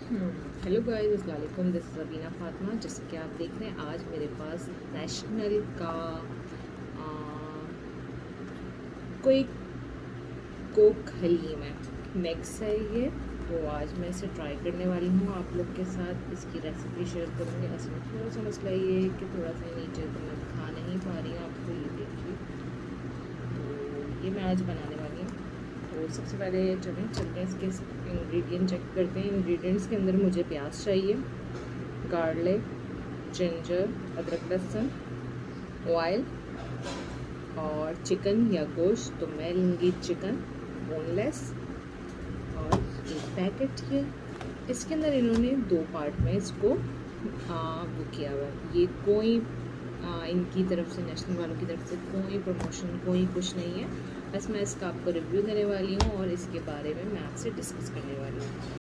Hello guys, अस्सलाम वालेकुम। This is Abina Fatima. जैसे कि आप देख रहे हैं, आज मेरे पास नेशनल का आ, कोई कोक हलीम है, मिक्स है ये। तो आज मैं इसे ट्राई करने वाली हूँ, आप लोग के साथ इसकी रेसिपी शेयर करूँगी। असल में थोड़ा सा मसला ये है कि थोड़ा सा नीचे तो मैं दिखा नहीं पा रही हूँ आपको, ये देखिए। तो ये मैं आज बनाने वाली हूँ। तो सबसे पहले चलते हैं इसके इंग्रेडिएंट चेक करते हैं। इंग्रेडिएंट्स के अंदर मुझे प्याज चाहिए, गार्लिक, जिंजर, अदरक लहसुन, ऑयल और चिकन या गोश्त। तो मैं लूँगी चिकन बोनलेस, और एक पैकेट ये। इसके अंदर इन्होंने 2 पार्ट में इसको वो किया हुआ है। ये कोई इनकी तरफ से, नेशनल वालों की तरफ से कोई प्रमोशन, कोई कुछ नहीं है। बस मैं इसका आपको रिव्यू देने वाली हूँ और इसके बारे में मैं आपसे डिस्कस करने वाली हूँ।